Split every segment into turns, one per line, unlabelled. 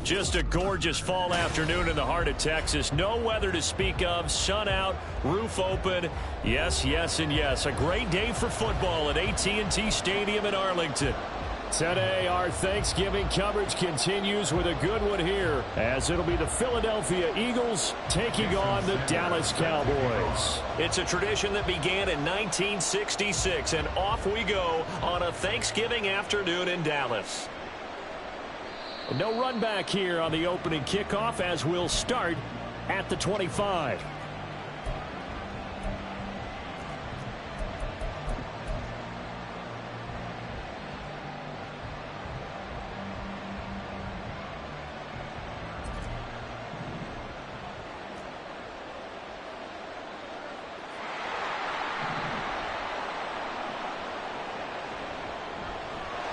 Just a gorgeous fall afternoon in the heart of Texas. No weather to speak of. Sun out, roof open. Yes, yes, and yes. A great day for football at AT&T Stadium in Arlington. Today, our Thanksgiving coverage continues with a good one here, as it'll be the Philadelphia Eagles taking on the Dallas Cowboys. It's a tradition that began in 1966, and off we go on a Thanksgiving afternoon in Dallas. No run back here on the opening kickoff, as we'll start at the 25.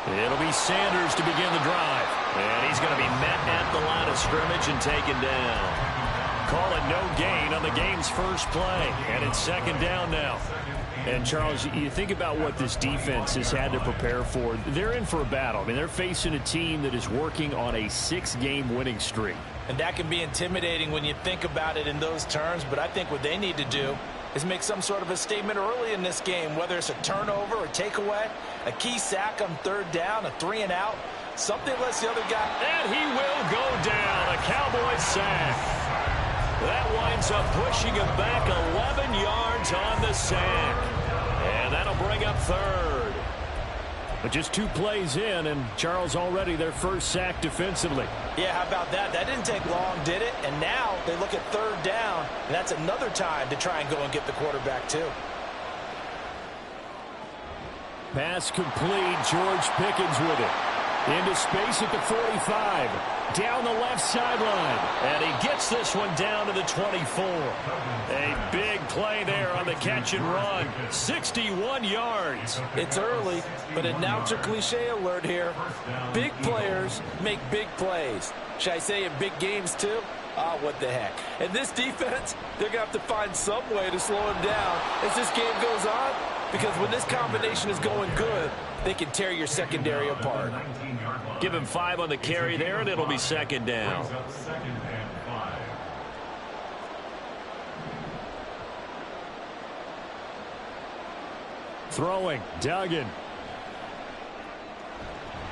It'll be Sanders to begin the drive. And he's going to be met at the line of scrimmage and taken down. Call it no gain on the game's first play. And it's second down now. And, Charles, you think about what this defense has had to prepare for. They're in for a battle. I mean, they're facing a team that is working on a 6-game winning streak.
And that can be intimidating when you think about it in those terms. But I think what they need to do is make some sort of a statement early in this game, whether it's a turnover or takeaway, a key sack on third down, a 3-and-out, something lets the other guy.
And he will go down. A Cowboys sack. That winds up pushing him back 11 yards on the sack. And that'll bring up third. But just 2 plays in, and Charles already their first sack defensively.
Yeah, how about that? That didn't take long, did it? And now they look at third down, and that's another time to try and go and get the quarterback too.
Pass complete. George Pickens with it. Into space at the 45. Down the left sideline. And he gets this one down to the 24. A big play there on the catch and run. 61 yards.
It's early, but announcer cliche alert here. Big players make big plays. Should I say in big games too? Ah, what the heck. And this defense, they're going to have to find some way to slow him down as this game goes on. Because when this combination is going good, they can tear your secondary apart.
Give him 5 on the carry there, and it'll be second down. Throwing, Duggan.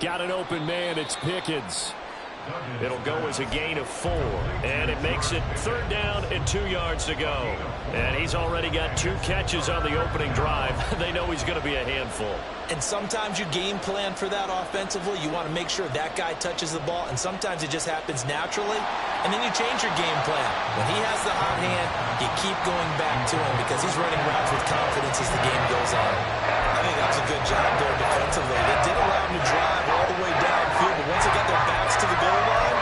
Got an open man, it's Pickens. It'll go as a gain of 4, and it makes it third down and 2 yards to go. And he's already got 2 catches on the opening drive. They know he's going to be a handful.
And sometimes you game plan for that offensively. You want to make sure that guy touches the ball, and sometimes it just happens naturally, and then you change your game plan. When he has the hot hand, you keep going back to him because he's running routes with confidence as the game goes on. I think that's a good job there defensively. They did allow him to drive all the way downfield, but once they got their backs to the goal line,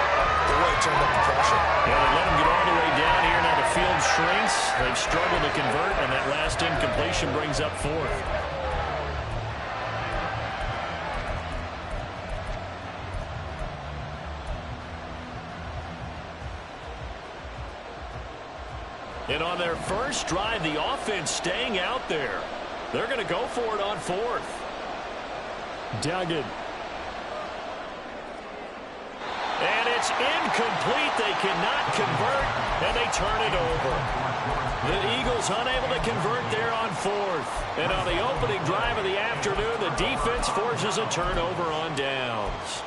they really turned up the pressure.
Yeah, they let him get all the way down here. Now the field shrinks. They've struggled to convert, and that last incompletion brings up 4th. And on their first drive, the offense staying out there. They're going to go for it on 4th. Duggan. And it's incomplete. They cannot convert, and they turn it over. The Eagles unable to convert there on 4th. And on the opening drive of the afternoon, the defense forces a turnover on downs.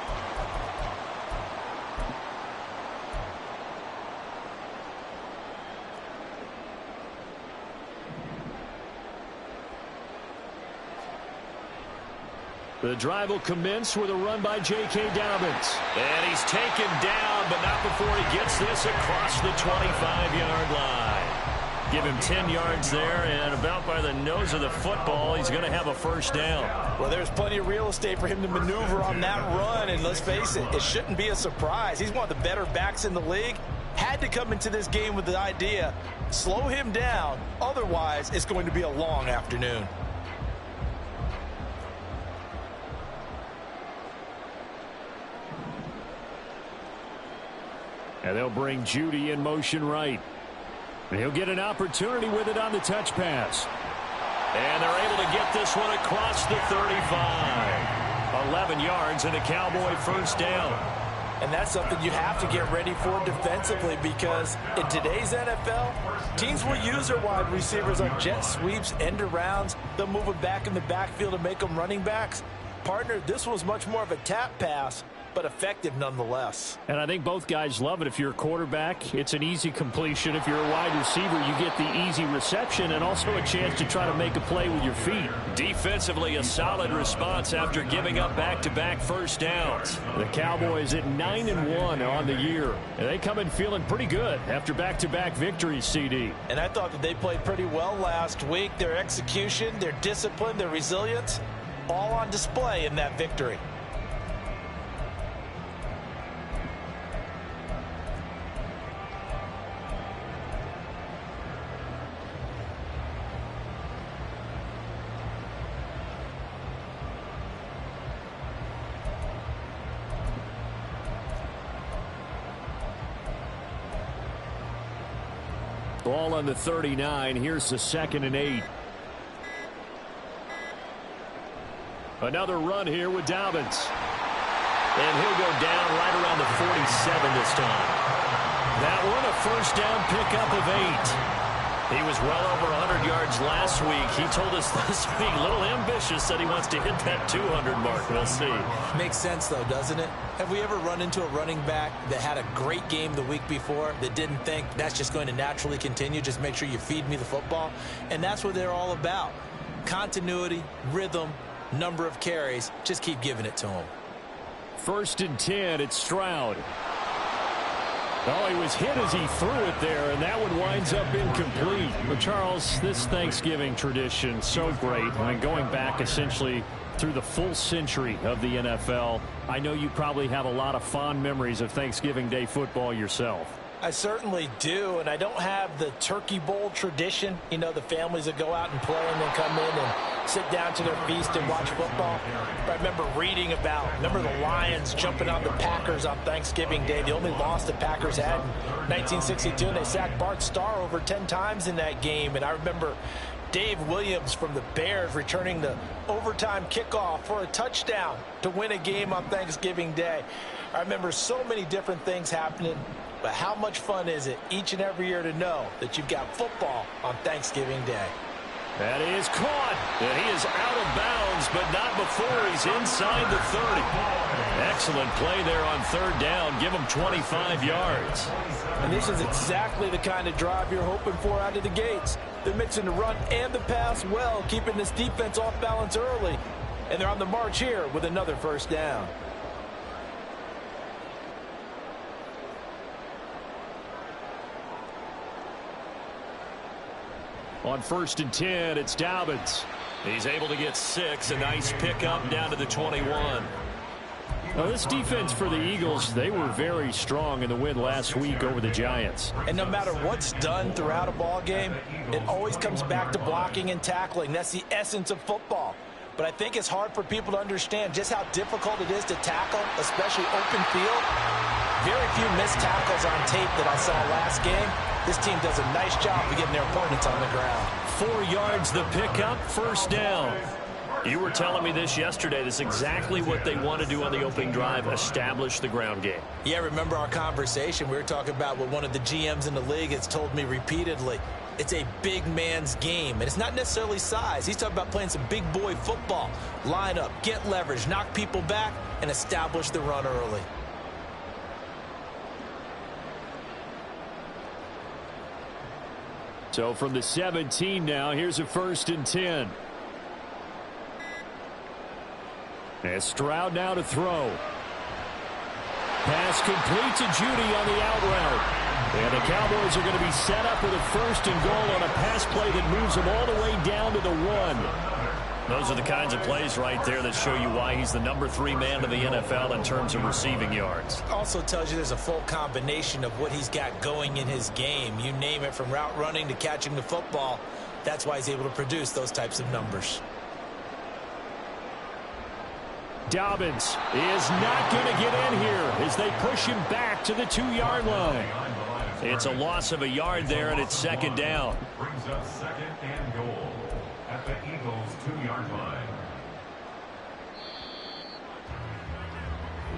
The drive will commence with a run by J.K. Dobbins. And he's taken down, but not before he gets this across the 25-yard line. Give him 10 yards there, and about by the nose of the football, he's going to have a first down.
Well, there's plenty of real estate for him to maneuver on that run, and let's face it, it shouldn't be a surprise. He's one of the better backs in the league. Had to come into this game with the idea, slow him down, otherwise it's going to be a long afternoon.
And they'll bring Judy in motion right. And he'll get an opportunity with it on the touch pass. And they're able to get this one across the 35. 11 yards and a Cowboy first down.
And that's something you have to get ready for defensively, because in today's NFL, teams will use their wide receivers on jet sweeps, end arounds. They'll move them back in the backfield to make them running backs. Partner, this was much more of a tap pass, but effective nonetheless.
And I think both guys love it. If you're a quarterback, it's an easy completion. If you're a wide receiver, you get the easy reception and also a chance to try to make a play with your feet. Defensively, a solid response after giving up back-to-back first downs. The Cowboys at 9-1 on the year. And they come in feeling pretty good after back-to-back victories, CD.
And I thought that they played pretty well last week. Their execution, their discipline, their resilience, all on display in that victory.
Ball on the 39. Here's the 2nd and 8. Another run here with Dobbins. And he'll go down right around the 47 this time. That one, a first down pickup of 8. He was well over 100 yards last week. He told us this week, a little ambitious, said he wants to hit that 200 mark. We'll see.
Makes sense, though, doesn't it? Have we ever run into a running back that had a great game the week before that didn't think that's just going to naturally continue? Just make sure you feed me the football. And that's what they're all about. Continuity, rhythm, number of carries. Just keep giving it to him.
1st and 10. It's Stroud. Oh, he was hit as he threw it there, and that one winds up incomplete. But, Charles, this Thanksgiving tradition, so great. I mean, going back essentially through the full century of the NFL, I know you probably have a lot of fond memories of Thanksgiving Day football yourself.
I certainly do, and I don't have the turkey bowl tradition. You know, the families that go out and play and then come in and sit down to their feast and watch football. But I remember reading about, the Lions jumping on the Packers on Thanksgiving Day. The only loss the Packers had in 1962, and they sacked Bart Starr over 10 times in that game. And I remember Dave Williams from the Bears returning the overtime kickoff for a touchdown to win a game on Thanksgiving Day. I remember so many different things happening. But how much fun is it each and every year to know that you've got football on Thanksgiving Day?
That is caught, and he is out of bounds, but not before he's inside the 30. Excellent play there on 3rd down. Give him 25 yards.
And this is exactly the kind of drive you're hoping for out of the gates. They're mixing the run and the pass well, keeping this defense off balance early. And they're on the march here with another 1st down.
On 1st and 10, it's Dobbins. He's able to get 6. A nice pickup down to the 21. Now, this defense for the Eagles, they were very strong in the win last week over the Giants.
And no matter what's done throughout a ball game, it always comes back to blocking and tackling. That's the essence of football. But I think it's hard for people to understand just how difficult it is to tackle, especially open field. Very few missed tackles on tape that I saw last game. This team does a nice job of getting their opponents on the ground.
4 yards the pickup, 1st down. You were telling me this yesterday. This is exactly what they want to do on the opening drive, establish the ground game.
Yeah, remember our conversation. We were talking about what one of the GMs in the league has told me repeatedly. It's a big man's game, and it's not necessarily size. He's talking about playing some big boy football. Line up, get leverage, knock people back, and establish the run early.
So from the 17 now, here's a 1st and 10. And Stroud now to throw. Pass complete to Judy on the out route. And the Cowboys are going to be set up with a 1st and goal on a pass play that moves them all the way down to the 1. Those are the kinds of plays right there that show you why he's the number 3 man in the NFL in terms of receiving yards.
Also tells you there's a full combination of what he's got going in his game. You name it, from route running to catching the football. That's why he's able to produce those types of numbers.
Dobbins is not going to get in here as they push him back to the 2-yard line. It's a loss of a yard there, and it's 2nd down.
Brings up 2nd and goal at the Eagles' 2-yard line.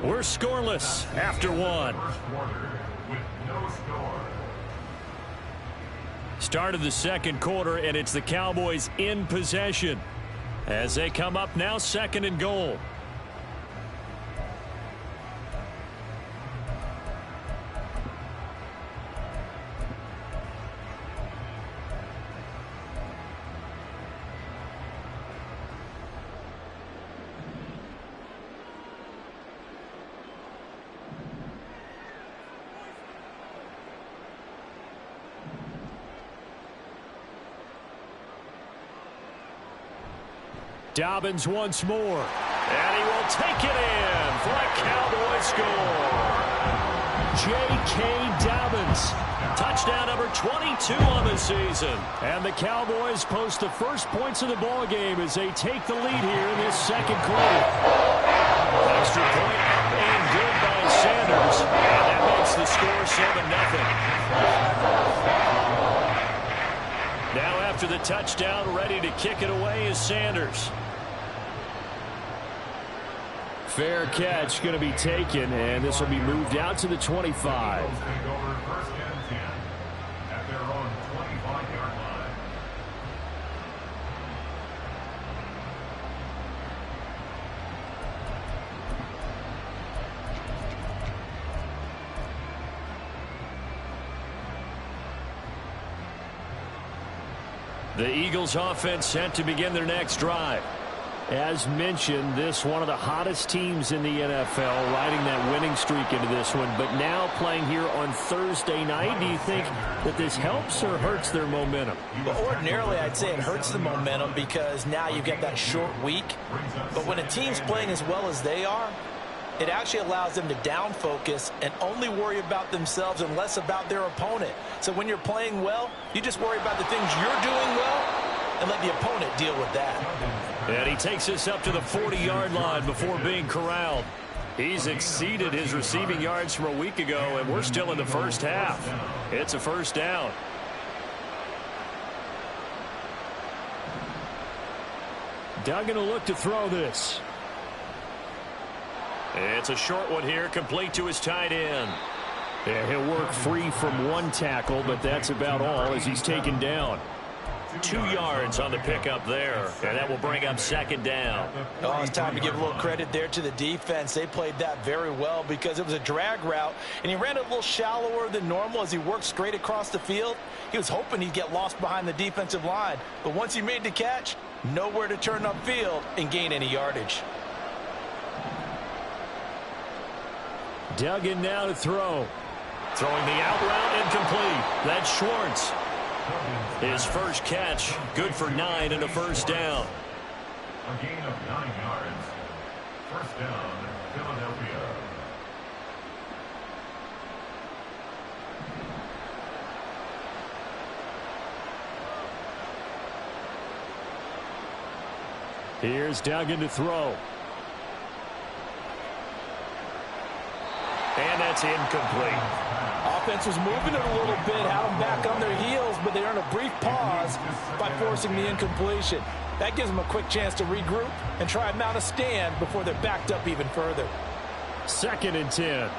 We're scoreless after one.
First quarter with no score.
Start of the second quarter, and it's the Cowboys in possession as they come up now 2nd and goal. Dobbins once more, and he will take it in for a Cowboy score. J.K. Dobbins, touchdown number 22 on the season. And the Cowboys post the first points of the ball game as they take the lead here in this second quarter. Extra point up and good by Sanders, and that makes the score 7-0. Now after the touchdown, ready to kick it away is Sanders. Fair catch going to be taken, and this will be moved out to the 25.
Eagles take over 1st and 10 at their own 25-yard line.
The Eagles offense set to begin their next drive. As mentioned, this one of the hottest teams in the NFL, riding that winning streak into this one, but now playing here on Thursday night. Do you think that this helps or hurts their momentum?
Well, ordinarily, I'd say it hurts the momentum because now you've got that short week. But when a team's playing as well as they are, it actually allows them to down focus and only worry about themselves and less about their opponent. So when you're playing well, you just worry about the things you're doing well and let the opponent deal with that.
And he takes us up to the 40-yard line before being corralled. He's exceeded his receiving yards from a week ago, and we're still in the first half. It's a first down. Duggan will look to throw this. It's a short one here, complete to his tight end. Yeah, he'll work free from one tackle, but that's about all as he's taken down. 2 yards on the pickup there, and that will bring up 2nd down.
Oh, it's time to give a little credit there to the defense. They played that very well because it was a drag route, and he ran it a little shallower than normal as he worked straight across the field. He was hoping he'd get lost behind the defensive line, but once he made the catch, nowhere to turn upfield and gain any yardage.
Duggan now to throw. Throwing the out route incomplete. That's Schwartz. His first catch, good for 9 and a first down.
A gain of 9 yards. First down, Philadelphia.
Here's Duggan to throw. And that's incomplete.
Offense was moving it a little bit, had them back on their heels, but they earned a brief pause by forcing the incompletion. That gives them a quick chance to regroup and try and mount a stand before they're backed up even further.
2nd and 10.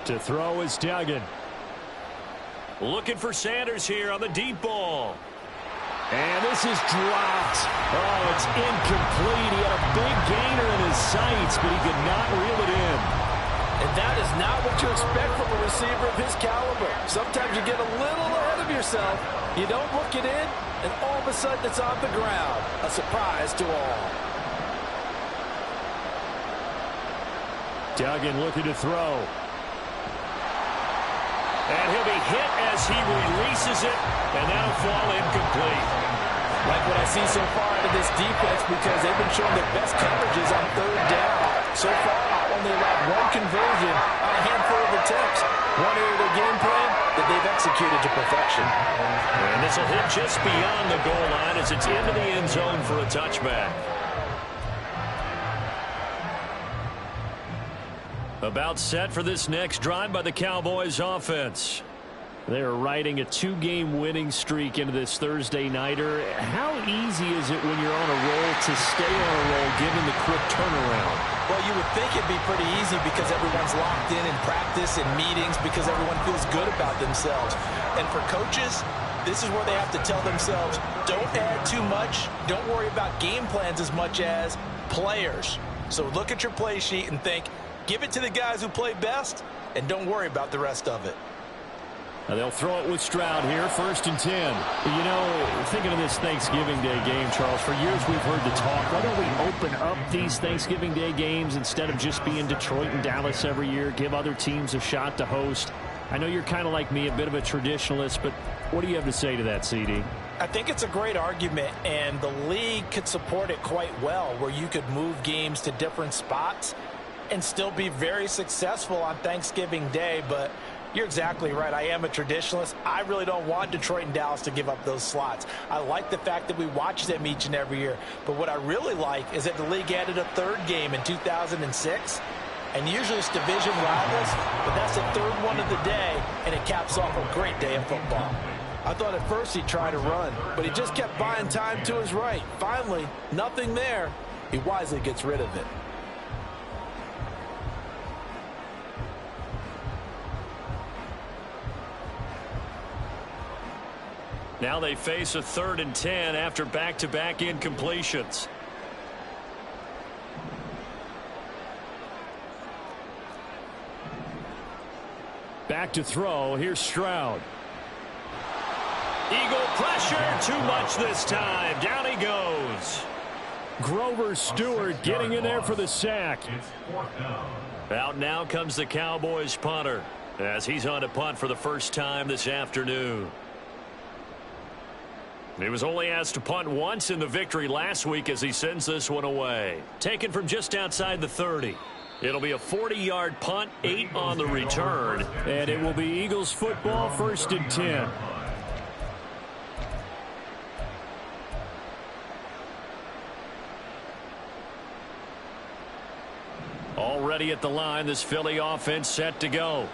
To throw is Duggan. Looking for Sanders here on the deep ball. And this is dropped. Oh, it's incomplete. He had a big gainer in his sights, but he could not reel it in.
And that is not what you expect from a receiver of his caliber. Sometimes you get a little ahead of yourself. You don't look it in, and all of a sudden it's on the ground. A surprise to all.
Duggan looking to throw. And he'll be hit as he releases it, and that'll fall incomplete.
Like what I see so far out of this defense because they've been showing their best coverages on 3rd down. So far, only allowed 1 conversion on a handful of attempts. One area of their game plan that they've executed to perfection.
And this will hit just beyond the goal line as it's into the end zone for a touchback. About set for this next drive by the Cowboys offense. They're riding a 2-game winning streak into this Thursday nighter. How easy is it when you're on a roll to stay on a roll given the quick turnaround?
Well, you would think it'd be pretty easy because everyone's locked in practice and meetings because everyone feels good about themselves. And for coaches, this is where they have to tell themselves, don't add too much. Don't worry about game plans as much as players. So look at your play sheet and think, give it to the guys who play best, and don't worry about the rest of it.
Now they'll throw it with Stroud here, 1st and 10. You know, thinking of this Thanksgiving Day game, Charles, for years we've heard the talk, why don't we open up these Thanksgiving Day games instead of just being Detroit and Dallas every year, give other teams a shot to host? I know you're kind of like me, a bit of a traditionalist, but what do you have to say to that, CD?
I think it's a great argument, and the league could support it quite well, where you could move games to different spots and still be very successful on Thanksgiving Day. But you're exactly right. I am a traditionalist. I really don't want Detroit and Dallas to give up those slots. I like the fact that we watch them each and every year. But what I really like is that the league added a 3rd game in 2006. And usually it's division rivals, but that's the 3rd one of the day, and it caps off a great day of football. I thought at first he'd try to run, but he just kept buying time to his right. Finally, nothing there. He wisely gets rid of it.
Now they face a 3rd and 10 after back-to-back incompletions. Back to throw. Here's Stroud. Eagle pressure. Too much this time. Down he goes. Grover Stewart getting in there for the sack. Out now comes the Cowboys punter as he's on to punt for the first time this afternoon. He was only asked to punt once in the victory last week as he sends this one away. Taken from just outside the 30. It'll be a 40-yard punt, 8 on the return. And it will be Eagles football, 1st and 10. Already at the line, this Philly offense set to go.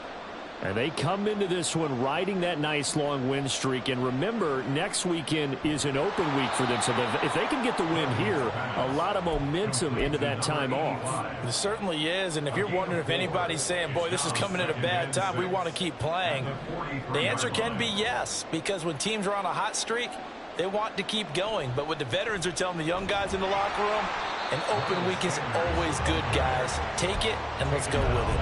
And they come into this one riding that nice long win streak. And remember, next weekend is an open week for them. So if they can get the win here, a lot of momentum into that time off.
It certainly is. And if you're wondering if anybody's saying, boy, this is coming at a bad time, we want to keep playing, the answer can be yes. Because when teams are on a hot streak, they want to keep going. But what the veterans are telling the young guys in the locker room, an open week is always good, guys. Take it and let's go with it.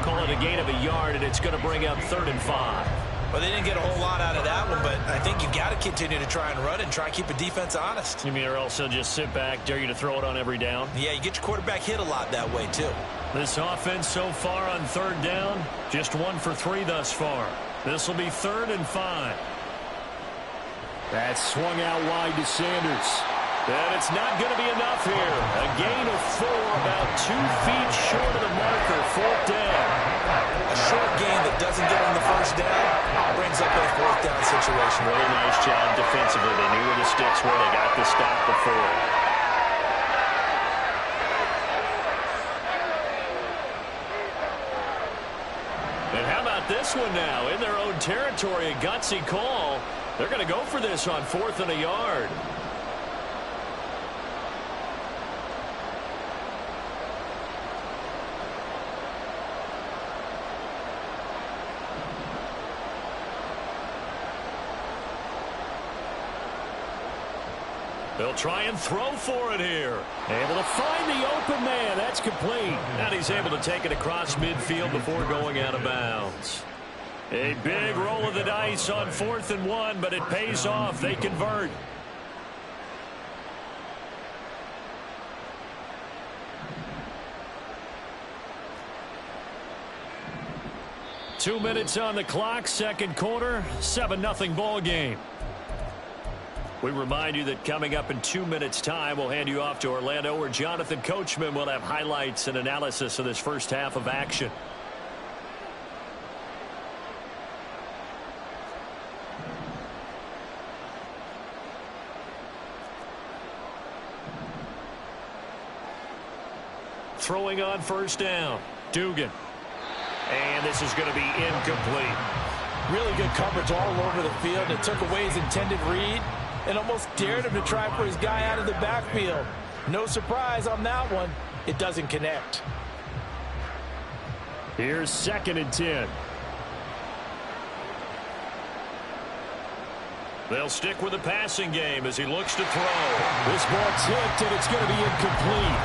Call it a gain of a yard, and it's going to bring up 3rd and 5.
Well, they didn't get a whole lot out of that one, but I think you've got to continue to try and run and try and keep a defense honest.
You mean or else they'll just sit back, dare you to throw it on every down?
Yeah, you get your quarterback hit a lot that way, too.
This offense so far on 3rd down, just 1 for 3 thus far. This will be 3rd and 5. That's swung out wide to Sanders. And it's not going to be enough here. A gain of 4, about 2 feet short of the marker, 4th down.
A short gain that doesn't get on the 1st down brings up a 4th down situation.
Really nice job defensively. They knew where the sticks were. They got the stop before. And how about this one now? In their own territory, a gutsy call. They're going to go for this on 4th and a yard. They'll try and throw for it here. Able to find the open man. That's complete. And he's able to take it across midfield before going out of bounds. A big roll of the dice on 4th and 1, but it pays off. They convert. Two minutes on the clock, 2nd quarter, 7-0 ball game. We remind you that coming up in 2 minutes' time, we'll hand you off to Orlando, where Jonathan Coachman will have highlights and analysis of this first half of action. Throwing on 1st down, Dugan. And this is going to be incomplete.
Really good coverage all over the field. It took away his intended read and almost dared him to try for his guy out of the backfield. No surprise on that one. It doesn't connect.
Here's 2nd and 10. They'll stick with the passing game as he looks to throw.
This ball tipped, and it's going to be incomplete.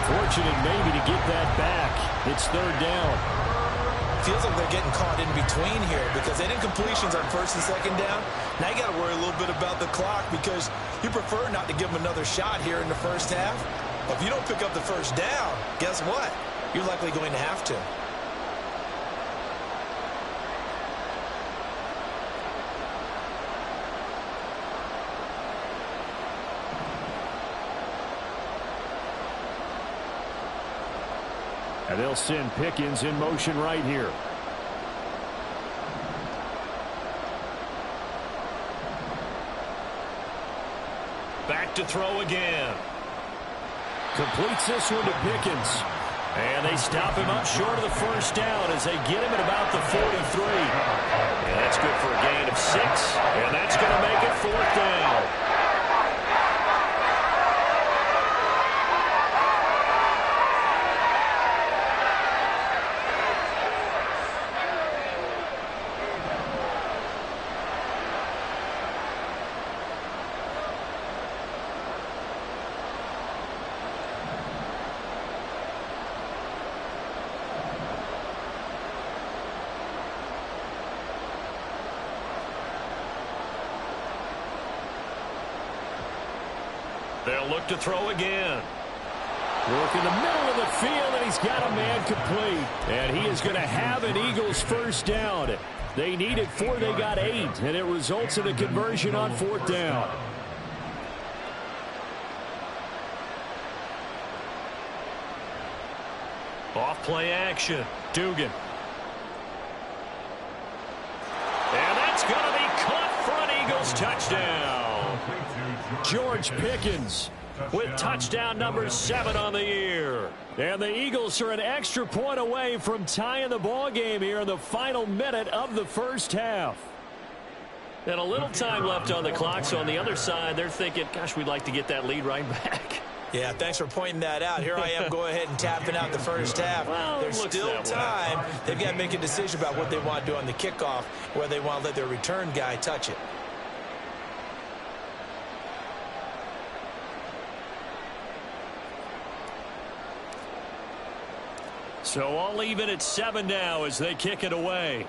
Fortunate maybe to get that back. It's 3rd down.
Feels like they're getting caught in between here because they did completions on 1st and 2nd down. Now you got to worry a little bit about the clock because you prefer not to give them another shot here in the 1st half. But if you don't pick up the 1st down, guess what? You're likely going to have to.
And they'll send Pickens in motion right here.
Back to throw again.
Completes this one to Pickens.
And they stop him up short of the 1st down as they get him at about the 43. And that's good for a gain of 6. And that's going to make it 4th down. They'll look to throw again.
Work in the middle of the field, and he's got a man complete. And he is going to have an Eagles 1st down. They needed 4, they got 8, and it results in a conversion on 4th down.
Off play action. Dugan. And that's going to be caught for an Eagles touchdown.
George Pickens
with touchdown number 7 on the year.
And the Eagles are an extra point away from tying the ball game here in the final minute of the 1st half.
And a little time left on the clock, so on the other side, they're thinking, gosh, we'd like to get that lead right back.
Yeah, thanks for pointing that out. Here I am going ahead and tapping out the 1st half.
Well,
there's still time. They've got to make a decision about what they want to do on the kickoff, where they want to let their return guy touch it.
So all even at 7 now as they kick it away.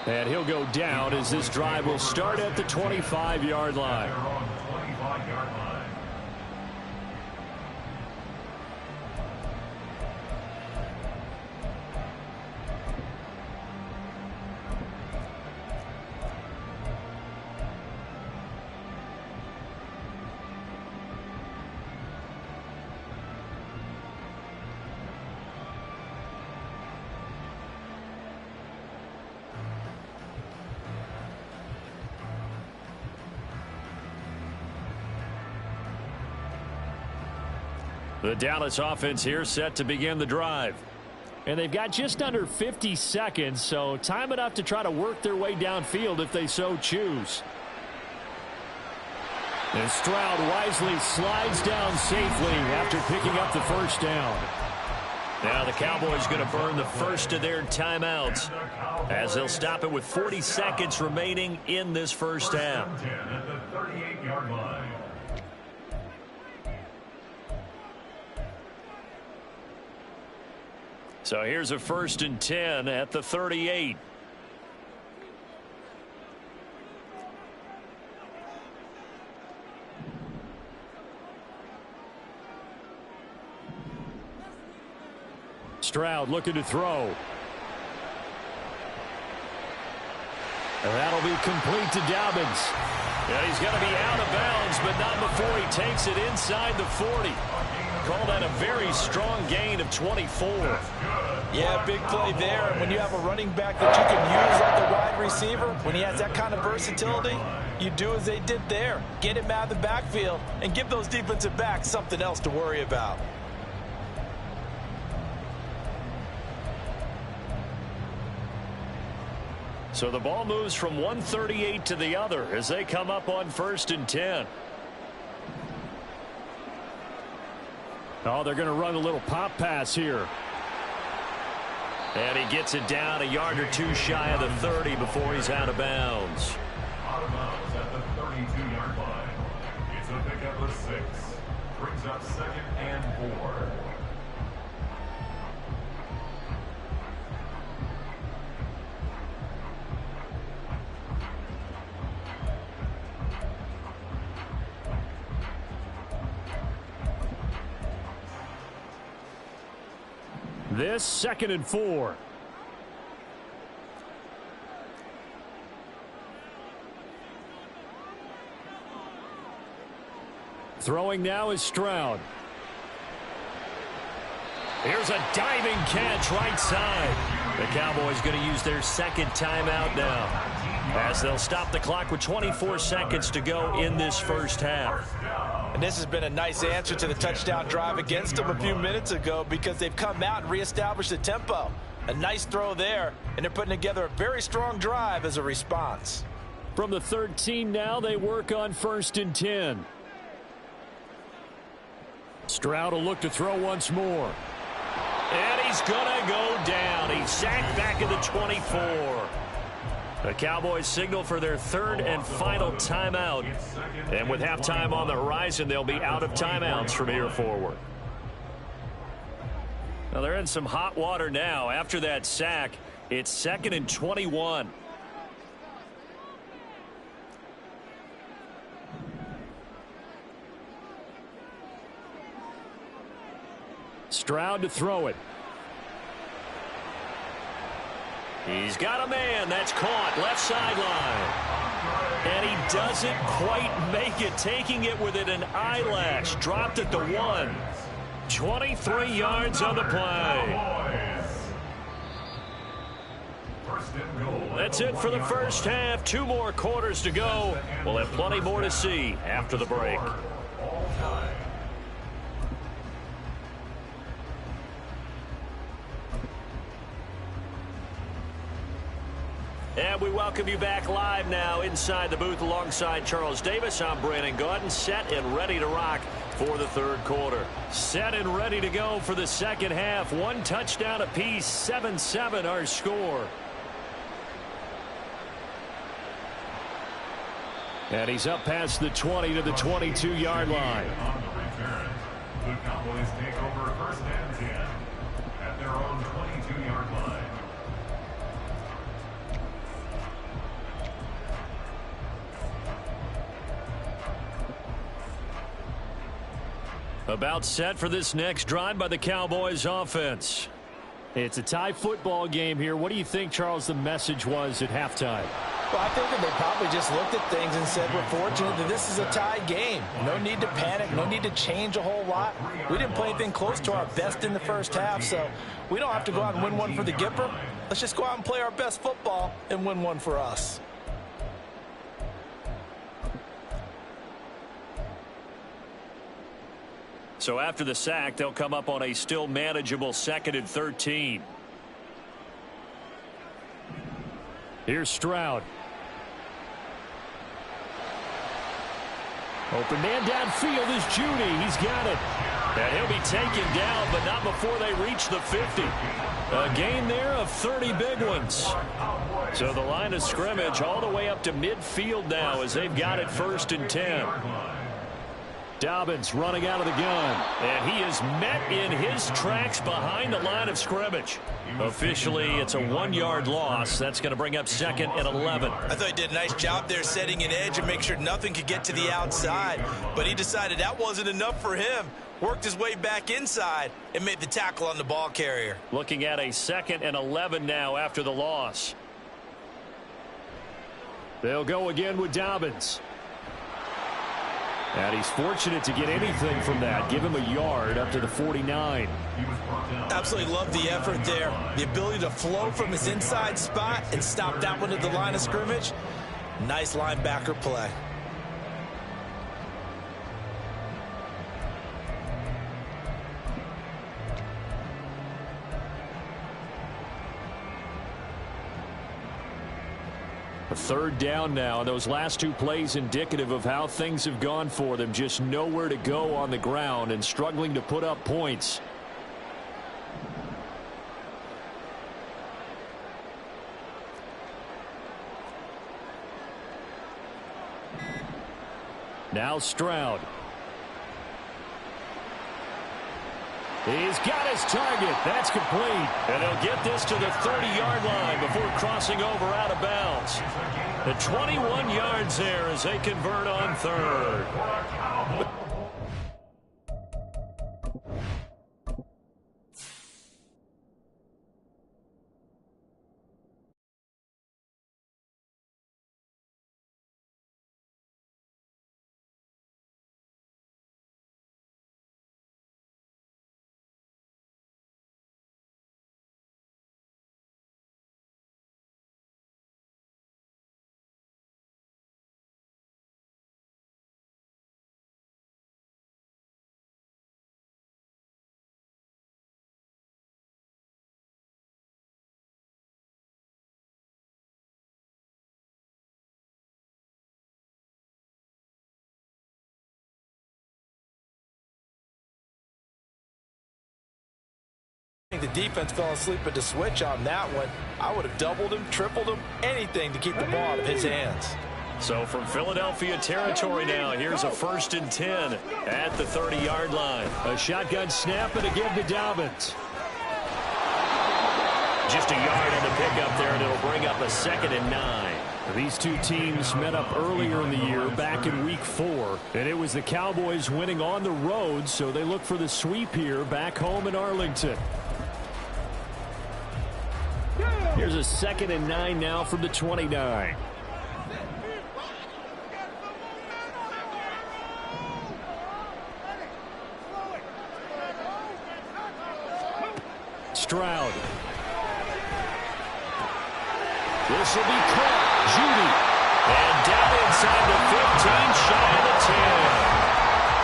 And he'll go down as this drive will start at the 25-yard line.
The Dallas offense here set to begin the drive.
And they've got just under 50 seconds, so time enough to try to work their way downfield if they so choose. And Stroud wisely slides down safely after picking up the 1st down.
Now the Cowboys going to burn the first of their timeouts as they'll stop it with 40 seconds remaining in this 1st half.
At the 38-yard line.
So here's a 1st and 10 at the 38.
Stroud looking to throw. And that'll be complete to Dobbins.
And he's going to be out of bounds, but not before he takes it inside the 40. Call that a very strong gain of 24.
Yeah, big play there. And when you have a running back that you can use like a wide receiver, when he has that kind of versatility, you do as they did there. Get him out of the backfield and give those defensive backs something else to worry about.
So the ball moves from 138 to the other as they come up on 1st and 10.
Oh, they're going to run a little pop pass here.
And he gets it down a yard or two shy of the 30 before he's out of bounds.
Out of bounds at the 32-yard line. It's a pickup of 6. Brings up 2nd and 4.
This 2nd and 4. Throwing now is Stroud.
Here's a diving catch right side. The Cowboys going to use their 2nd timeout now, as they'll stop the clock with 24 seconds to go in this first half.
And this has been a nice answer to the touchdown drive against them a few minutes ago, because they've come out and reestablished the tempo. A nice throw there, and they're putting together a very strong drive as a response.
From the 13 now, they work on 1st and 10. Stroud will look to throw once more.
And he's going to go down. He's sacked back at the 24. The Cowboys signal for their 3rd and final timeout. And with halftime on the horizon, they'll be out of timeouts from here forward. Now they're in some hot water now. After that sack, it's 2nd and 21.
Stroud to throw it.
He's got a man. That's caught. Left sideline. And he doesn't quite make it. Taking it within an eyelash. Dropped at the 1. 23 yards on the play. That's it for the first half. 2 more quarters to go. We'll have plenty more to see after the break. And we welcome you back live now inside the booth alongside Charles Davis. I'm Brandon Gaudin, set and ready to rock for the 3rd quarter. Set and ready to go for the 2nd half. 1 touchdown apiece, 7-7 our score.
And he's up past the 20 to the 22-yard line.
On the return, the Cowboys take over 1st and 10 at their own 22-yard line.
About set for this next drive by the Cowboys offense.
It's a tie football game here. What do you think, Charles, the message was at halftime?
Well, I think that they probably just looked at things and said, we're fortunate that this is a tie game. No need to panic. No need to change a whole lot. We didn't play anything close to our best in the first half, so we don't have to go out and win one for the Gipper. Let's just go out and play our best football and win one for us.
So after the sack, they'll come up on a still manageable 2nd and 13.
Here's Stroud. Open man downfield is Judy. He's got it.
And he'll be taken down, but not before they reach the 50. A gain there of 30 big ones. So the line of scrimmage all the way up to midfield now as they've got it 1st and 10.
Dobbins running out of the gun.
And he is met in his tracks behind the line of scrimmage. Officially, it's a 1-yard loss. That's going to bring up 2nd and 11.
I thought he did a nice job there setting an edge and make sure nothing could get to the outside. But he decided that wasn't enough for him. Worked his way back inside and made the tackle on the ball carrier.
Looking at a 2nd and 11 now after the loss.
They'll go again with Dobbins. And he's fortunate to get anything from that. Give him a yard up to the 49.
Absolutely love the effort there. The ability to flow from his inside spot and stop that one at the line of scrimmage. Nice linebacker play.
A third down now. Those last two plays indicative of how things have gone for them. Just nowhere to go on the ground and struggling to put up points. Now Stroud. He's got his target. That's complete.
And he'll get this to the 30-yard line before crossing over out of bounds. The 21 yards there as they convert on third.
The defense fell asleep at the switch on that one. I would have doubled him, tripled him, anything to keep the ball out of his hands.
So from Philadelphia territory now, here's a 1st and 10 at the 30-yard line.
A shotgun snap and a give to Dobbins.
Just a yard on the pickup there, and it'll bring up a 2nd and 9.
These two teams met up earlier in the year, back in Week 4, and it was the Cowboys winning on the road, so they look for the sweep here back home in Arlington. Here's a 2nd and 9 now from the 29. Stroud. This will be caught. Judy.
And down inside the 15, shy of the 10.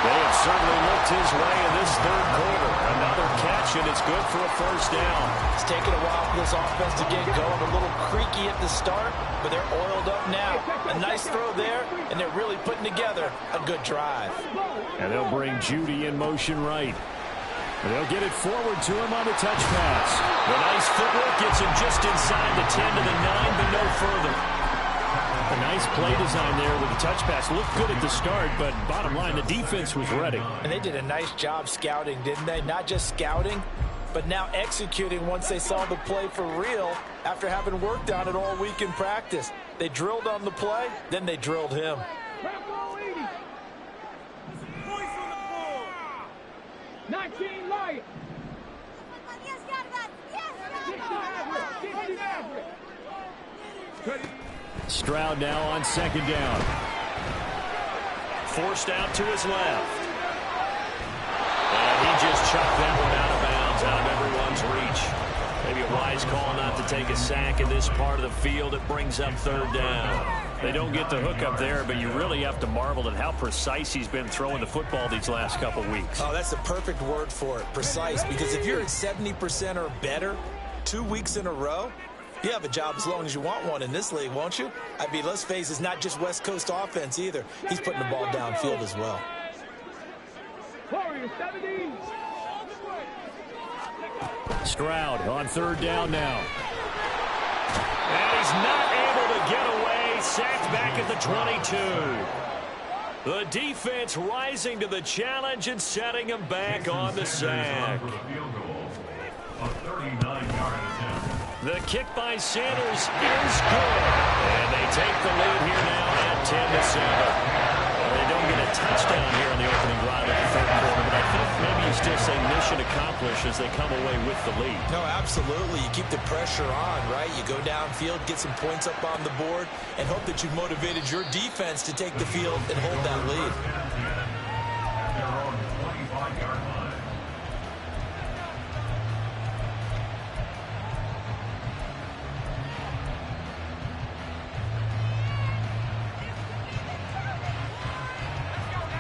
They have certainly looked his way in this third quarter. Another catch, and it's good for a 1st down.
It's taken a while for this offense to get going. A little creaky at the start, but they're oiled up now. A nice throw there, and they're really putting together a good drive.
And they'll bring Judy in motion right. And they'll get it forward to him on the touch pass.
The nice footwork gets him just inside the 10 to the 9, but no further.
A nice play design there with the touch pass. Looked good at the start, but bottom line, the defense was ready.
And they did a nice job scouting, didn't they? Not just scouting, but now executing once they saw the play for real after having worked on it all week in practice. They drilled on the play, then they drilled him.
19 Lions.
Stroud now on 2nd down.
Forced out to his left. And he just chucked that one out of bounds, out of everyone's reach. Maybe a wise call not to take a sack in this part of the field. It brings up 3rd down. They don't get the hook up there, but you really have to marvel at how precise he's been throwing the football these last couple weeks.
Oh, that's the perfect word for it, precise, because if you're at 70% or better 2 weeks in a row, you have a job as long as you want one in this league, won't you? I mean, let's face it, it's not just West Coast offense either. He's putting the ball downfield as well.
Stroud on 3rd down now.
And he's not able to get away. Sacked back at the 22. The defense rising to the challenge and setting him back on the sack. The kick by Sanders is good. And they take the lead here now at 10-7. They don't get a touchdown here in the opening drive of the 3rd quarter, but I think maybe you still say mission accomplished as they come away with the lead.
No, absolutely. You keep the pressure on, right? You go downfield, get some points up on the board, and hope that you've motivated your defense to take the field and hold that lead.
They're on the 25-yard line.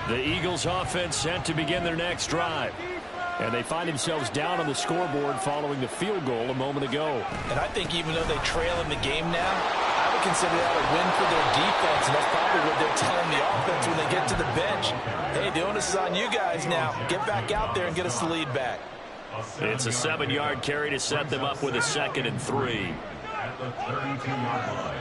The Eagles offense set to begin their next drive.
And they find themselves down on the scoreboard following the field goal a moment ago.
And I think even though they trail in the game now, I would consider that a win for their defense, and that's probably what they're telling the offense when they get to the bench. Hey, the onus is on you guys now. Get back out there and get us the lead back.
It's a 7-yard carry to set them up with a 2nd and 3.
At the 32-yard line.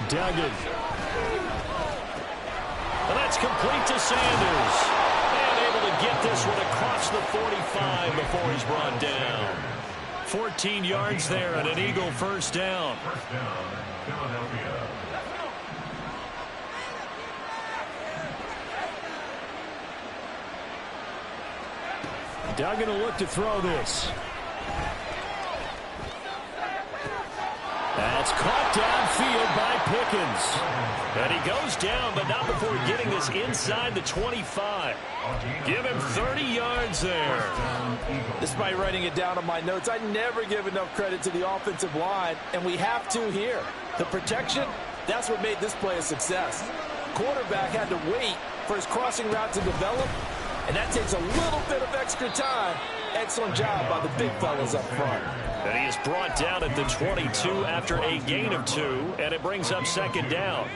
Duggan.
And that's complete to Sanders. And able to get this one across the 45 before he's brought down. 14 yards there and an Eagle first down.
First down, Philadelphia.
Duggan will look to throw this. That's caught downfield by Pickens.
And he goes down, but not before getting this inside the 25. Give him 30 yards there.
Despite writing it down on my notes, I never give enough credit to the offensive line, and we have to here. The protection, that's what made this play a success. Quarterback had to wait for his crossing route to develop, and that takes a little bit of extra time. Excellent job by the big fellas up front.
And he is brought down at the 22 after a gain of 2, and it brings up 2nd down.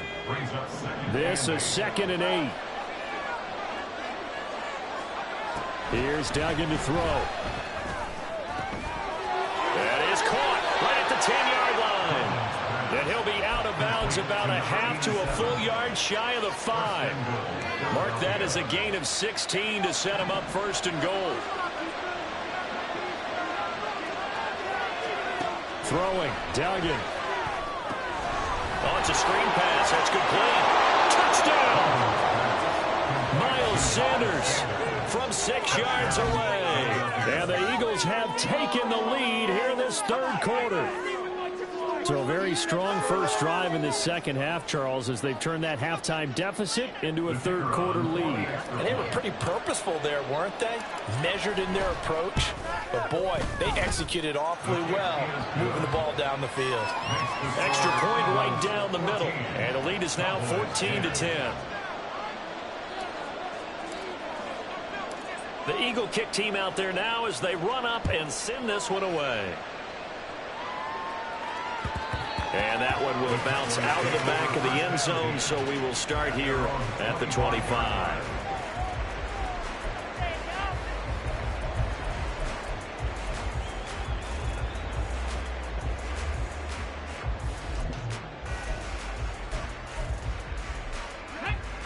This is 2nd and 8. Here's Duggan to throw.
That is caught right at the 10-yard line. And he'll be out of bounds about a half to a full yard shy of the 5. Mark that as a gain of 16 to set him up 1st and goal.
Throwing, Duggan.
Oh, it's a screen pass. That's complete. Touchdown! Miles Sanders from 6 yards away.
And the Eagles have taken the lead here in this 3rd quarter. So a very strong first drive in this 2nd half, Charles, as they've turned that halftime deficit into a 3rd quarter lead.
And they were pretty purposeful there, weren't they? Measured in their approach. But, boy, they executed awfully well, moving the ball down the field.
Extra point right down the middle. And the lead is now 14-10. The Eagle kick team out there now as they run up and send this one away. And that one will bounce out of the back of the end zone, so we will start here at the 25.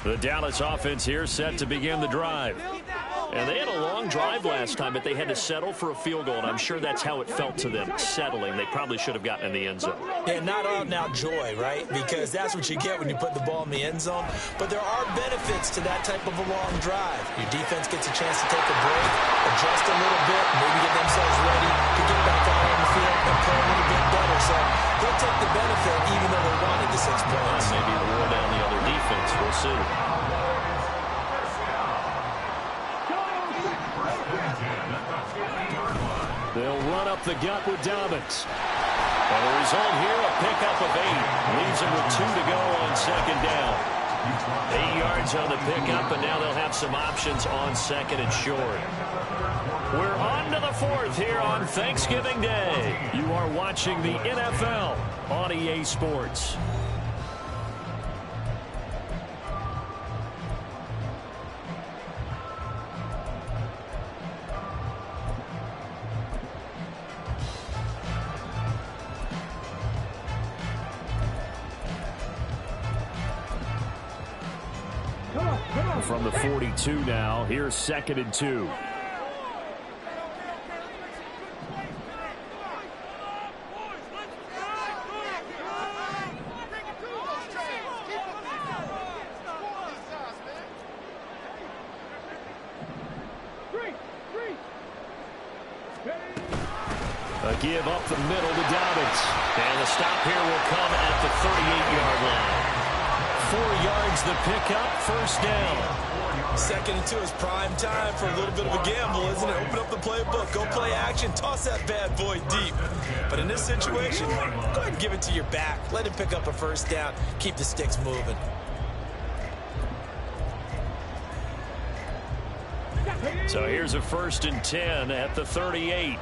The Dallas offense here set to begin the drive. And they had a long drive last time, but they had to settle for a field goal, and I'm sure that's how it felt to them, settling. They probably should have gotten in the end zone.
Yeah, not out and out joy, right? Because that's what you get when you put the ball in the end zone. But there are benefits to that type of a long drive. Your defense gets a chance to take a break, adjust a little bit, maybe get themselves ready to get back out on the field and play a little bit better. So they'll take the benefit even though they wanted the 6 points.
Maybe wore down the other defense. We'll see.
They'll run up the gut with Dobbins.
And the result here, a pickup of 8. Leaves them with 2 to go on 2nd down. 8 yards on the pickup, and now they'll have some options on 2nd and short. We're on to the 4th here on Thanksgiving Day.
You are watching the NFL on EA Sports. From the 42 now, here's 2nd and 2. A give up the middle to Dobbins.
And the stop here will come at the 38-yard line.
4 yards the pickup, first down.
2nd and 2 is prime time for a little bit of a gamble, isn't it? Open up the playbook, go play action, toss that bad boy deep. But in this situation, go ahead and give it to your back. Let him pick up a first down, keep the sticks moving.
So here's a 1st and 10 at the 38.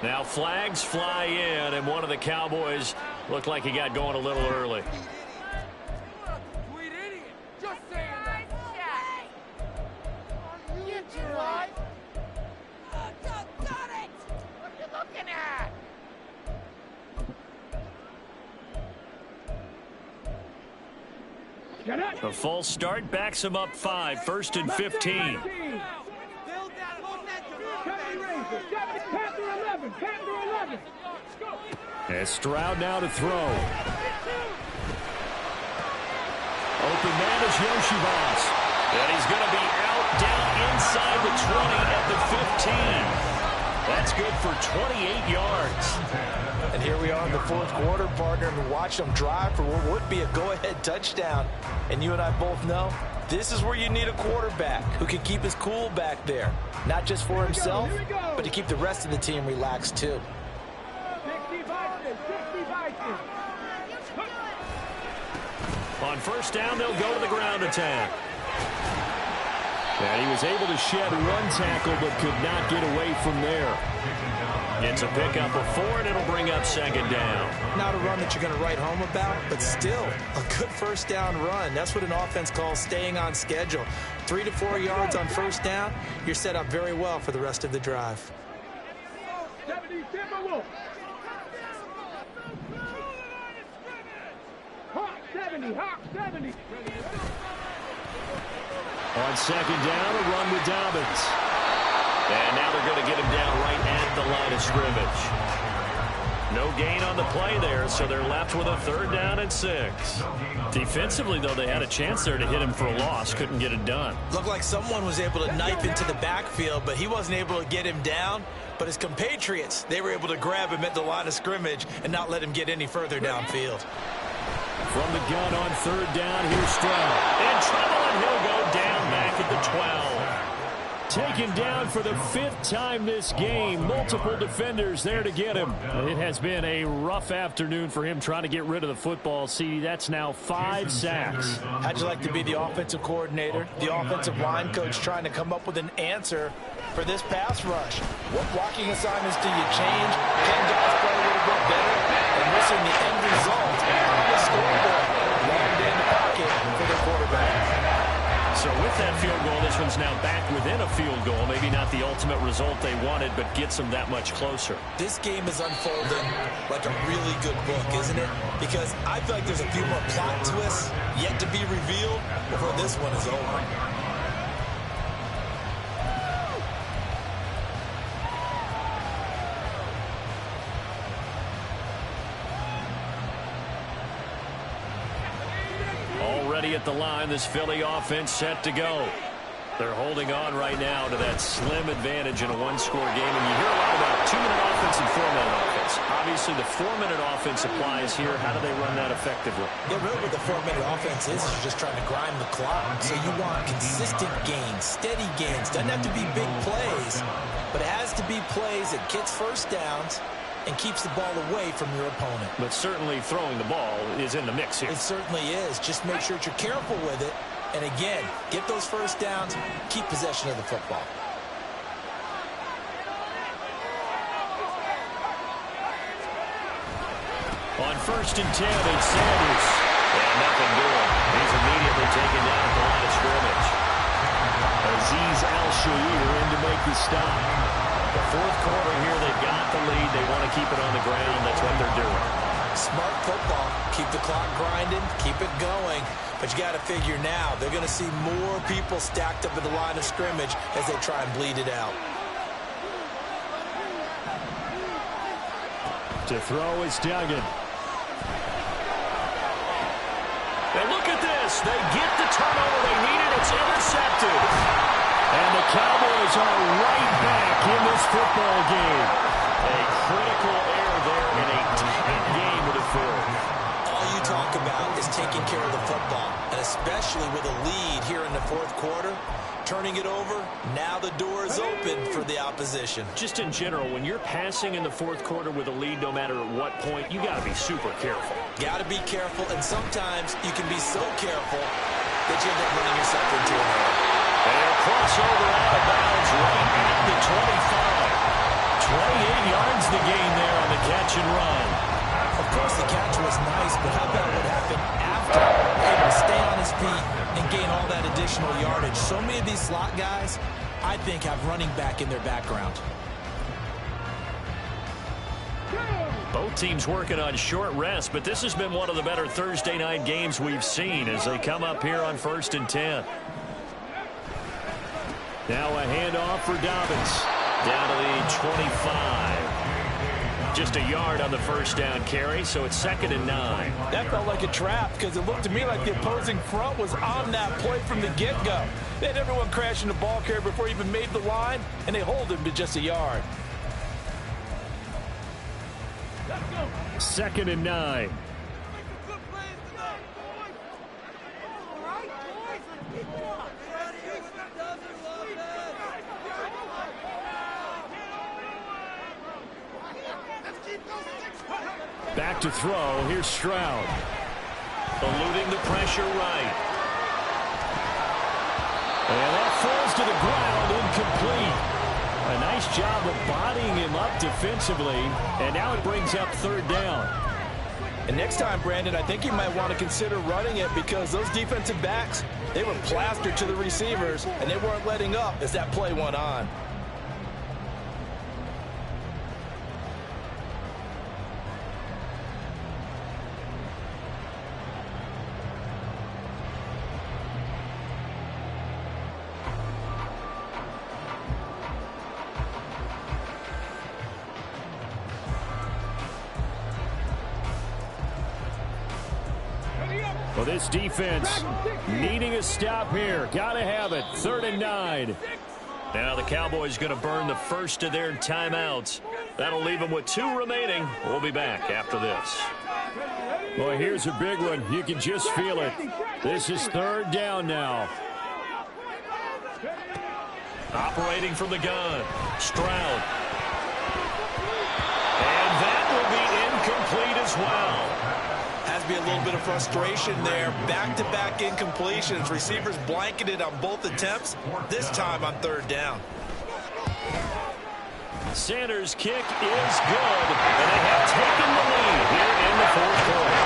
Now flags fly in, and one of the Cowboys looked like he got going a little early. A false start backs him up 5, 1st and 15. And Stroud now to throw. Open man is Yoshibas. And he's going to be out down inside the 20 at the 15. That's good for 28 yards.
And here we are in the 4th quarter, partner, and watch them drive for what would be a go-ahead touchdown. And you and I both know this is where you need a quarterback who can keep his cool back there. Not just for himself, but to keep the rest of the team relaxed too.
On 1st down, they'll go to the ground attack. And he was able to shed 1 tackle, but could not get away from there. It's a pickup of 4, and it'll bring up 2nd down.
Not a run that you're going to write home about, but still a good 1st down run. That's what an offense calls staying on schedule. 3 to 4 yards on 1st down, you're set up very well for the rest of the drive.
70, hot 70.
On 2nd down, a run with Dobbins. And now they're going to get him down right at the line of scrimmage. No gain on the play there, so they're left with a 3rd down and 6. Defensively, though, they had a chance there to hit him for a loss. Couldn't get it done.
Looked like someone was able to knife into the backfield, but he wasn't able to get him down. But his compatriots, they were able to grab him at the line of scrimmage and not let him get any further downfield.
From the gun on 3rd down, here's Stroud. In trouble, and he'll go down back at the 12. Taken down for the 5th time this game. Multiple defenders there to get him. It has been a rough afternoon for him trying to get rid of the football. See, that's now 5 sacks.
How'd you like to be the offensive coordinator, the offensive line coach, trying to come up with an answer for this pass rush? What blocking assignments do you change? Can guys play a little bit better? And listen, the end result, the scoreboard, lined in the pocket for the quarterback.
So with that field goal, this one's now back within a field goal. Maybe not the ultimate result they wanted, but gets them that much closer.
This game is unfolding like a really good book, isn't it? Because I feel like there's a few more plot twists yet to be revealed before this one is over.
At the line, this Philly offense set to go. They're holding on right now to that slim advantage in a 1-score game. And you hear a lot about 2-minute offense and 4-minute offense. Obviously, the 4-minute offense applies here. How do they run that effectively?
Yeah, really what the 4-minute offense is you're just trying to grind the clock. So you want consistent gains, steady gains. Doesn't have to be big plays, but it has to be plays that gets 1st downs and keeps the ball away from your opponent.
But certainly throwing the ball is in the mix here.
It certainly is. Just make sure that you're careful with it. And again, get those 1st downs, keep possession of the football.
On 1st and 10, it's Sanders. And nothing doing. He's immediately taken down at the line of scrimmage. Azeez Al-Shair in to make the stop. The 4th quarter here, they've got the lead. They want to keep it on the ground. That's what they're doing.
Smart football. Keep the clock grinding. Keep it going. But you got to figure now, they're going to see more people stacked up at the line of scrimmage as they try and bleed it out.
To throw is Duggan. And look at this. this. They get the turnover they needed. It's intercepted.
And the Cowboys are right back in this football game.
A critical error there in a tight game to the fourth.
All you talk about is taking care of the football, and especially with a lead here in the fourth quarter. Turning it over, now the door is open for the opposition.
Just in general, when you're passing in the fourth quarter with a lead, no matter at what point, you got to be super careful.
Got to be careful, and sometimes you can be so careful that you end up running yourself into an error.
And a crossover out of bounds right at the 25. 28 yards the gain there on the catch and run.
Of course, the catch was nice, but how about what happened after? Able to stay on his feet and gain all that additional yardage. So many of these slot guys, I think, have running back in their background.
Both teams working on short rest, but this has been one of the better Thursday night games we've seen as they come up here on 1st and 10.
Now a handoff for Dobbins.
Down to the 25. Just a yard on the first down carry, so it's 2nd and 9.
That felt like a trap because it looked to me like the opposing front was on that play from the get-go. They had everyone crashing the ball carrier before he even made the line, and they hold him to just a yard.
2nd and 9. Back to throw. Here's Stroud.
Eluding the pressure right.
And that falls to the ground, incomplete. A nice job of bodying him up defensively. And now it brings up 3rd down.
And next time, Brandon, I think you might want to consider running it because those defensive backs, they were plastered to the receivers, and they weren't letting up as that play went on.
Well, this defense needing a stop here. Got to have it. 3rd and 9.
Now the Cowboys going to burn the first of their timeouts. That'll leave them with 2 remaining. We'll be back after this.
Well, here's a big one. You can just feel it. This is 3rd down now.
Operating from the gun. Stroud. And that will be incomplete as well.
Has to be a little bit of frustration there. Back-to-back incompletions. Receivers blanketed on both attempts, this time on 3rd down.
Sanders' kick is good, and they have taken the lead here in the 4th quarter.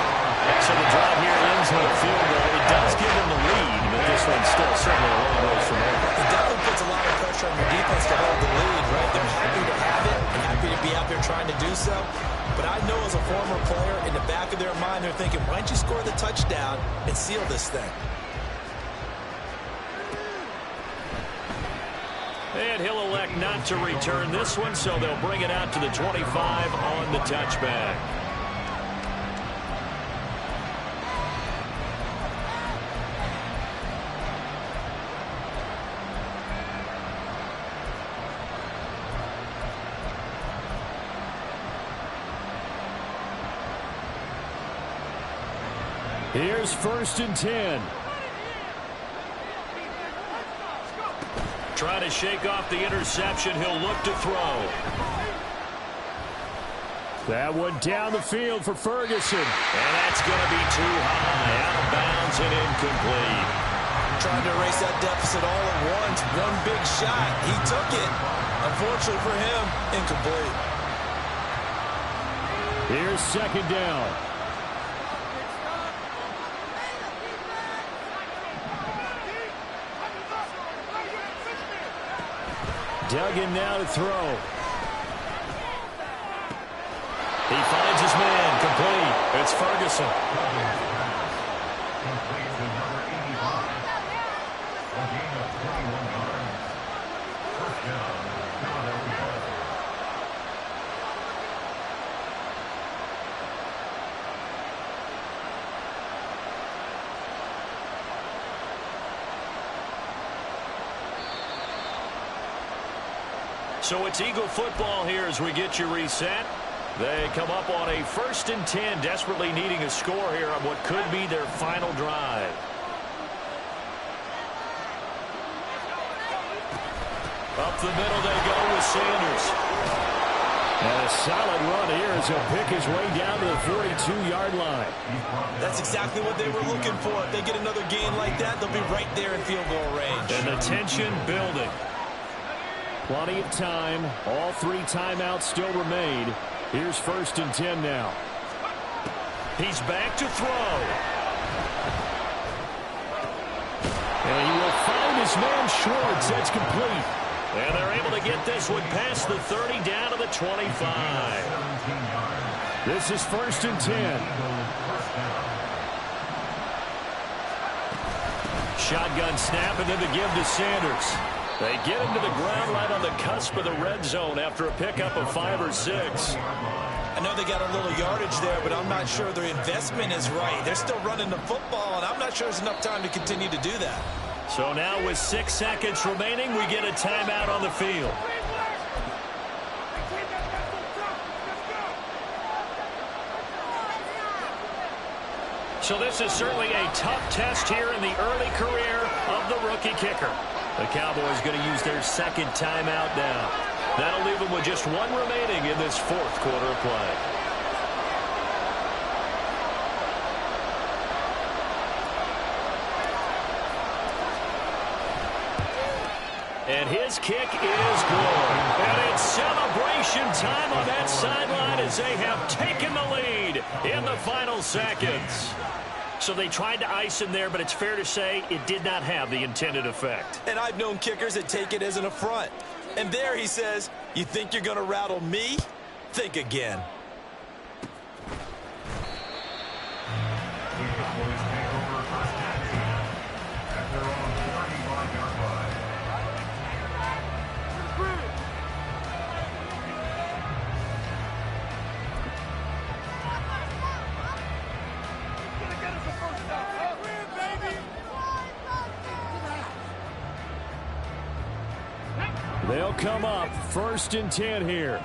So the drive here ends with a field goal. It does give them the lead, but this one's still certainly a long ways from over.
It definitely puts a lot of pressure on the defense to hold the lead, right? They're happy to have it and happy to be out there trying to do so. But I know as a former player, in the back of their mind, they're thinking, why don't you score the touchdown and seal this thing?
And he'll elect not to return this one, so they'll bring it out to the 25 on the touchback.
Here's 1st and 10.
Trying to shake off the interception. He'll look to throw.
That one down the field for Ferguson.
And that's going to be too high. Out of bounds and incomplete.
Trying to erase that deficit all at once. One big shot. He took it. Unfortunately for him, incomplete.
Here's 2nd down. Duggan now to throw.
He finds his man. Complete. It's Ferguson.
Complete to number 85. A gain of 21 yards. 1st down, Philadelphia.
So it's Eagle football here as we get you reset. They come up on a 1st and 10, desperately needing a score here on what could be their final drive. Up the middle they go with Sanders.
And a solid run here as he'll pick his way down to the 42-yard line.
That's exactly what they were looking for. If they get another gain like that, they'll be right there in field goal range.
And the tension building.
Plenty of time. All 3 timeouts still remain. Here's 1st and 10 now.
He's back to throw.
And he will find his man Schwartz. That's complete.
And they're able to get this one past the 30 down to the 25.
This is 1st and 10.
Shotgun snap and then the give to Sanders. They get him to the ground right on the cusp of the red zone after a pickup of 5 or 6.
I know they got a little yardage there, but I'm not sure their investment is right. They're still running the football, and I'm not sure there's enough time to continue to do that.
So now with 6 seconds remaining, we get a timeout on the field. So this is certainly a tough test here in the early career of the rookie kicker. The Cowboys going to use their 2nd timeout now. That'll leave them with just 1 remaining in this 4th quarter of play. And his kick is good. And it's celebration time on that sideline as they have taken the lead in the final seconds. So they tried to ice him there, but it's fair to say it did not have the intended effect.
And I've known kickers that take it as an affront. And there he says, you think you're going to rattle me? Think again.
They'll come up 1st and 10 here.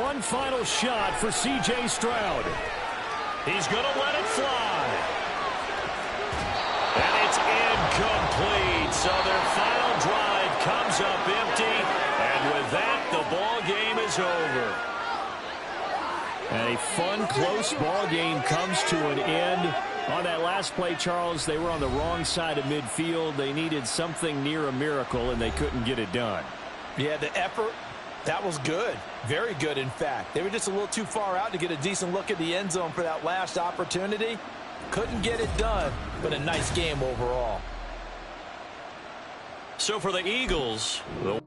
One final shot for C.J. Stroud.
He's going to let it fly. And it's incomplete. So their final drive comes up empty. And with that, the ball game is over.
And a fun, close ball game comes to an end. On that last play, Charles, they were on the wrong side of midfield. They needed something near a miracle, and they couldn't get it done.
Yeah, the effort, that was good. Very good, in fact. They were just a little too far out to get a decent look at the end zone for that last opportunity. Couldn't get it done, but a nice game overall.
So for the Eagles, the